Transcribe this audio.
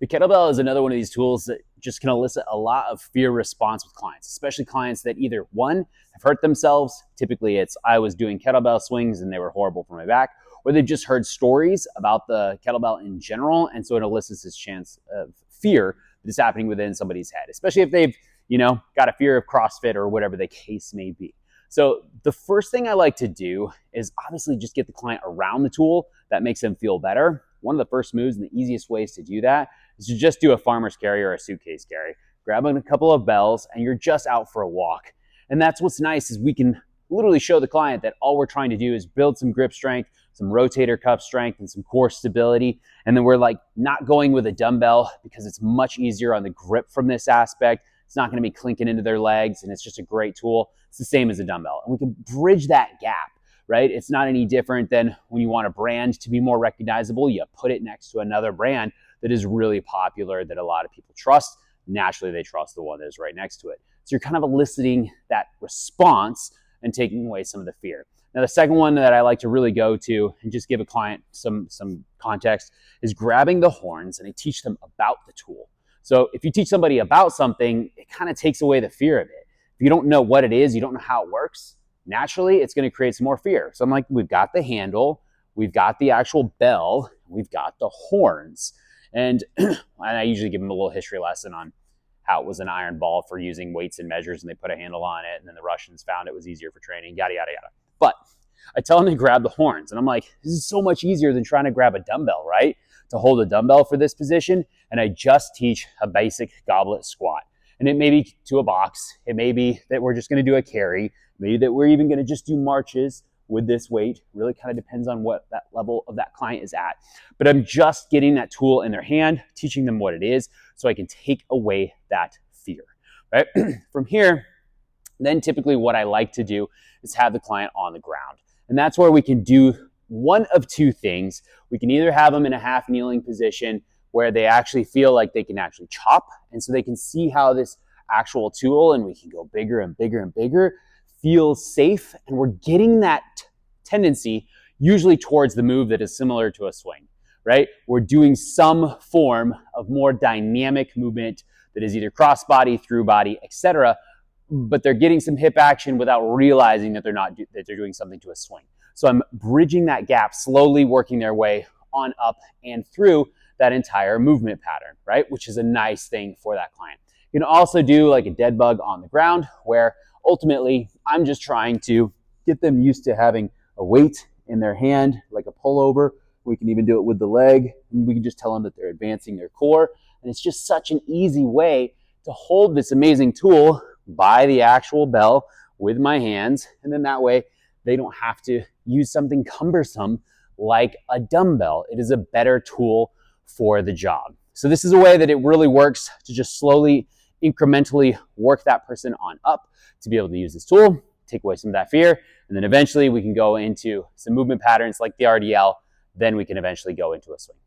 The kettlebell is another one of these tools that just can elicit a lot of fear response with clients, especially clients that either one, have hurt themselves. Typically it's, I was doing kettlebell swings and they were horrible for my back, or they've just heard stories about the kettlebell in general. And so it elicits this chance of fear that is happening within somebody's head, especially if they've, got a fear of CrossFit or whatever the case may be. So the first thing I like to do is obviously just get the client around the tool that makes them feel better. One of the first moves and the easiest ways to do that is to just do a farmer's carry or a suitcase carry. Grab a couple of bells and you're just out for a walk. And that's what's nice is we can literally show the client that all we're trying to do is build some grip strength, some rotator cuff strength, and some core stability. And then we're like not going with a dumbbell because it's much easier on the grip from this aspect. It's not going to be clinking into their legs, and it's just a great tool. It's the same as a dumbbell. And we can bridge that gap, right? It's not any different than when you want a brand to be more recognizable, you put it next to another brand that is really popular, that a lot of people trust. Naturally, they trust the one that is right next to it. So you're kind of eliciting that response and taking away some of the fear. Now, the second one that I like to really go to and just give a client some context is grabbing the horns, and I teach them about the tool. So if you teach somebody about something, it kind of takes away the fear of it. If you don't know what it is, you don't know how it works, naturally, it's going to create some more fear. So I'm like, we've got the handle, we've got the actual bell, we've got the horns. And I usually give them a little history lesson on how it was an iron ball for using weights and measures, and they put a handle on it, and then the Russians found it was easier for training, yada, yada, yada. But I tell them to grab the horns, and I'm like, this is so much easier than trying to grab a dumbbell, right? To hold a dumbbell for this position, and I just teach a basic goblet squat. And it may be to a box, it may be that we're just gonna do a carry, maybe that we're even gonna just do marches with this weight. Really kind of depends on what that level of that client is at. But I'm just getting that tool in their hand, teaching them what it is, so I can take away that fear, right? From here, then typically what I like to do is have the client on the ground. And that's where we can do one of two things. We can either have them in a half kneeling position where they actually feel like they can actually chop, and so they can see how this actual tool, and we can go bigger and bigger and bigger, feels safe, and we're getting that tendency usually towards the move that is similar to a swing, right? We're doing some form of more dynamic movement that is either cross body, through body, etc., but they're getting some hip action without realizing that they're doing something to a swing. So I'm bridging that gap, slowly working their way on up and through that entire movement pattern, right? Which is a nice thing for that client. You can also do like a dead bug on the ground, where ultimately I'm just trying to get them used to having a weight in their hand, like a pullover. We can even do it with the leg, and we can just tell them that they're advancing their core. And it's just such an easy way to hold this amazing tool by the actual bell with my hands. And then that way they don't have to use something cumbersome like a dumbbell. It is a better tool for the job. So this is a way that it really works to just slowly, incrementally work that person on up to be able to use this tool, take away some of that fear, and then eventually we can go into some movement patterns like the RDL. Then we can eventually go into a swing.